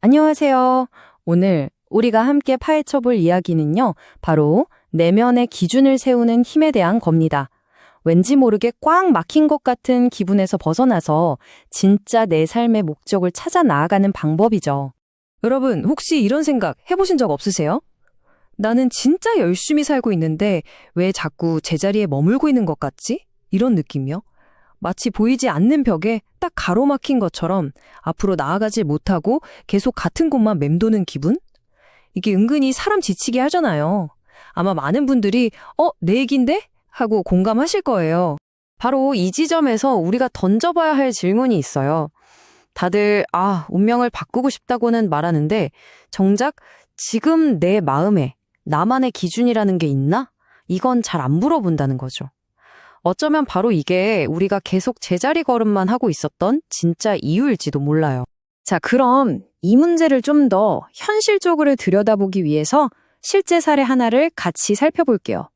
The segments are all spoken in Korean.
안녕하세요. 오늘 우리가 함께 파헤쳐 볼 이야기는요, 바로 내면의 기준을 세우는 힘에 대한 겁니다. 왠지 모르게 꽉 막힌 것 같은 기분에서 벗어나서 진짜 내 삶의 목적을 찾아 나아가는 방법이죠. 여러분, 혹시 이런 생각 해보신 적 없으세요? 나는 진짜 열심히 살고 있는데 왜 자꾸 제자리에 머물고 있는 것 같지? 이런 느낌이요. 마치 보이지 않는 벽에 딱 가로막힌 것처럼 앞으로 나아가지 못하고 계속 같은 곳만 맴도는 기분? 이게 은근히 사람 지치게 하잖아요. 아마 많은 분들이 내 얘긴데? 하고 공감하실 거예요. 바로 이 지점에서 우리가 던져봐야 할 질문이 있어요. 다들 운명을 바꾸고 싶다고는 말하는데 정작 지금 내 마음에 나만의 기준이라는 게 있나? 이건 잘 안 물어본다는 거죠. 어쩌면 바로 이게 우리가 계속 제자리 걸음만 하고 있었던 진짜 이유일지도 몰라요. 자, 그럼 이 문제를 좀 더 현실적으로 들여다보기 위해서 실제 사례 하나를 같이 살펴볼게요.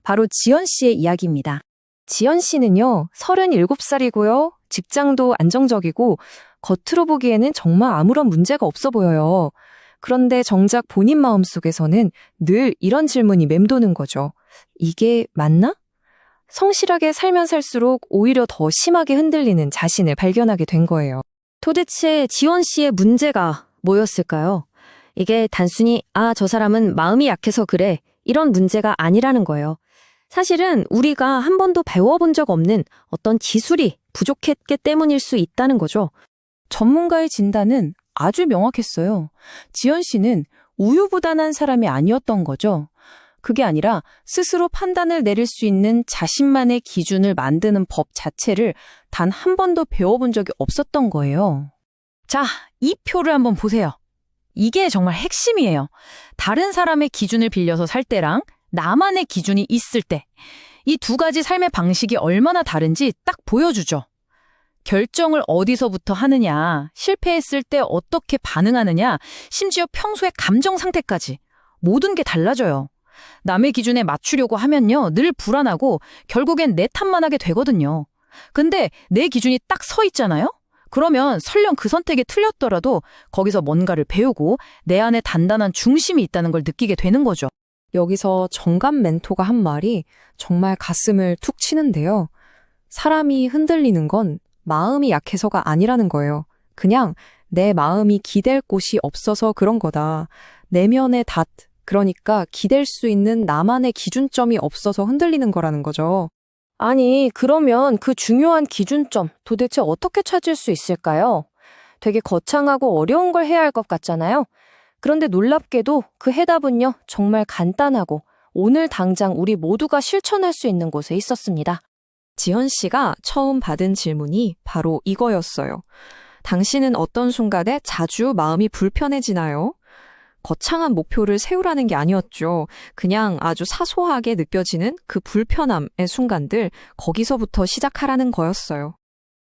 바로 지연 씨의 이야기입니다. 지연 씨는요, 37살이고요. 직장도 안정적이고 겉으로 보기에는 정말 아무런 문제가 없어 보여요. 그런데 정작 본인 마음속에서는 늘 이런 질문이 맴도는 거죠. 이게 맞나? 성실하게 살면 살수록 오히려 더 심하게 흔들리는 자신을 발견하게 된 거예요. 도대체 지원 씨의 문제가 뭐였을까요? 이게 단순히 저 사람은 마음이 약해서 그래 이런 문제가 아니라는 거예요. 사실은 우리가 한 번도 배워본 적 없는 어떤 기술이 부족했기 때문일 수 있다는 거죠. 전문가의 진단은 아주 명확했어요. 지연 씨는 우유부단한 사람이 아니었던 거죠. 그게 아니라 스스로 판단을 내릴 수 있는 자신만의 기준을 만드는 법 자체를 단 한 번도 배워본 적이 없었던 거예요. 자, 이 표를 한번 보세요. 이게 정말 핵심이에요. 다른 사람의 기준을 빌려서 살 때랑 나만의 기준이 있을 때, 이 두 가지 삶의 방식이 얼마나 다른지 딱 보여주죠. 결정을 어디서부터 하느냐, 실패했을 때 어떻게 반응하느냐, 심지어 평소의 감정 상태까지 모든 게 달라져요. 남의 기준에 맞추려고 하면요, 늘 불안하고 결국엔 내 탓만 하게 되거든요. 근데 내 기준이 딱 서 있잖아요? 그러면 설령 그 선택이 틀렸더라도 거기서 뭔가를 배우고 내 안에 단단한 중심이 있다는 걸 느끼게 되는 거죠. 여기서 정감 멘토가 한 말이 정말 가슴을 툭 치는데요. 사람이 흔들리는 건 마음이 약해서가 아니라는 거예요. 그냥 내 마음이 기댈 곳이 없어서 그런 거다. 내면의 닷, 그러니까 기댈 수 있는 나만의 기준점이 없어서 흔들리는 거라는 거죠. 아니, 그러면 그 중요한 기준점 도대체 어떻게 찾을 수 있을까요? 되게 거창하고 어려운 걸 해야 할 것 같잖아요. 그런데 놀랍게도 그 해답은요, 정말 간단하고 오늘 당장 우리 모두가 실천할 수 있는 곳에 있었습니다. 지현 씨가 처음 받은 질문이 바로 이거였어요. 당신은 어떤 순간에 자주 마음이 불편해지나요? 거창한 목표를 세우라는 게 아니었죠. 그냥 아주 사소하게 느껴지는 그 불편함의 순간들, 거기서부터 시작하라는 거였어요.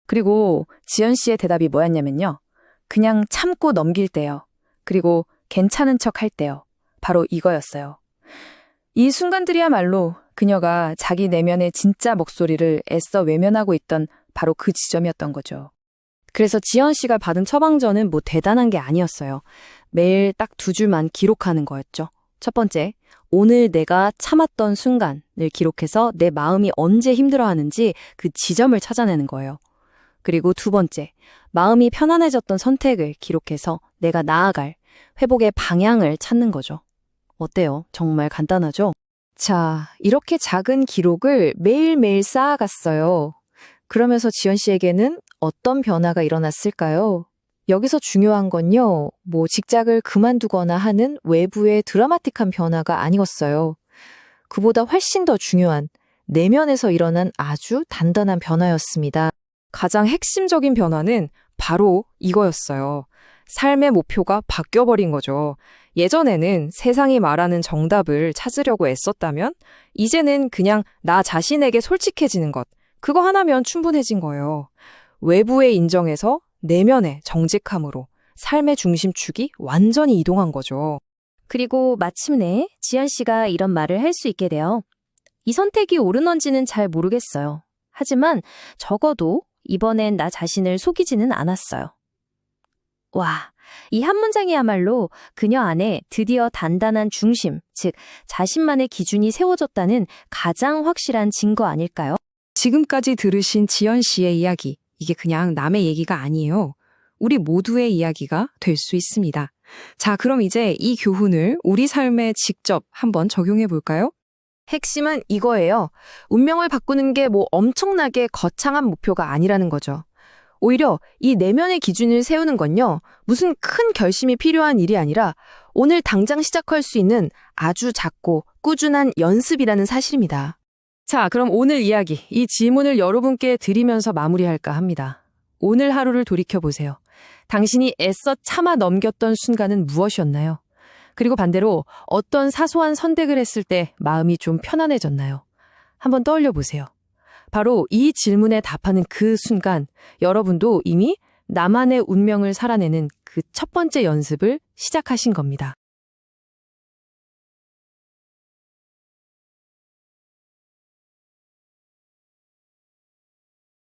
그리고 지연 씨의 대답이 뭐였냐면요. 그냥 참고 넘길 때요. 그리고 괜찮은 척 할 때요. 바로 이거였어요. 이 순간들이야말로 그녀가 자기 내면의 진짜 목소리를 애써 외면하고 있던 바로 그 지점이었던 거죠. 그래서 지연 씨가 받은 처방전은 뭐 대단한 게 아니었어요. 매일 딱 2줄만 기록하는 거였죠. 첫 번째, 오늘 내가 참았던 순간을 기록해서 내 마음이 언제 힘들어하는지 그 지점을 찾아내는 거예요. 그리고 2번째, 마음이 편안해졌던 선택을 기록해서 내가 나아갈 회복의 방향을 찾는 거죠. 어때요? 정말 간단하죠? 자, 이렇게 작은 기록을 매일매일 쌓아갔어요. 그러면서 지연 씨에게는 어떤 변화가 일어났을까요? 여기서 중요한 건요, 직장을 그만두거나 하는 외부의 드라마틱한 변화가 아니었어요. 그보다 훨씬 더 중요한 내면에서 일어난 아주 단단한 변화였습니다. 가장 핵심적인 변화는 바로 이거였어요. 삶의 목표가 바뀌어버린 거죠. 예전에는 세상이 말하는 정답을 찾으려고 애썼다면, 이제는 그냥 나 자신에게 솔직해지는 것, 그거 하나면 충분해진 거예요. 외부의 인정에서 내면의 정직함으로 삶의 중심축이 완전히 이동한 거죠. 그리고 마침내 지연 씨가 이런 말을 할 수 있게 돼요. 이 선택이 옳은지는 잘 모르겠어요. 하지만 적어도 이번엔 나 자신을 속이지는 않았어요. 와, 이 한 문장이야말로 그녀 안에 드디어 단단한 중심, 즉 자신만의 기준이 세워졌다는 가장 확실한 증거 아닐까요? 지금까지 들으신 지연 씨의 이야기, 이게 그냥 남의 얘기가 아니에요. 우리 모두의 이야기가 될 수 있습니다. 자, 그럼 이제 이 교훈을 우리 삶에 직접 한번 적용해 볼까요? 핵심은 이거예요. 운명을 바꾸는 게 뭐 엄청나게 거창한 목표가 아니라는 거죠. 오히려 이 내면의 기준을 세우는 건요, 무슨 큰 결심이 필요한 일이 아니라 오늘 당장 시작할 수 있는 아주 작고 꾸준한 연습이라는 사실입니다. 자, 그럼 오늘 이야기, 이 질문을 여러분께 드리면서 마무리할까 합니다. 오늘 하루를 돌이켜보세요. 당신이 애써 참아 넘겼던 순간은 무엇이었나요? 그리고 반대로 어떤 사소한 선택을 했을 때 마음이 좀 편안해졌나요? 한번 떠올려 보세요. 바로 이 질문에 답하는 그 순간 여러분도 이미 나만의 운명을 살아내는 그 첫 번째 연습을 시작하신 겁니다.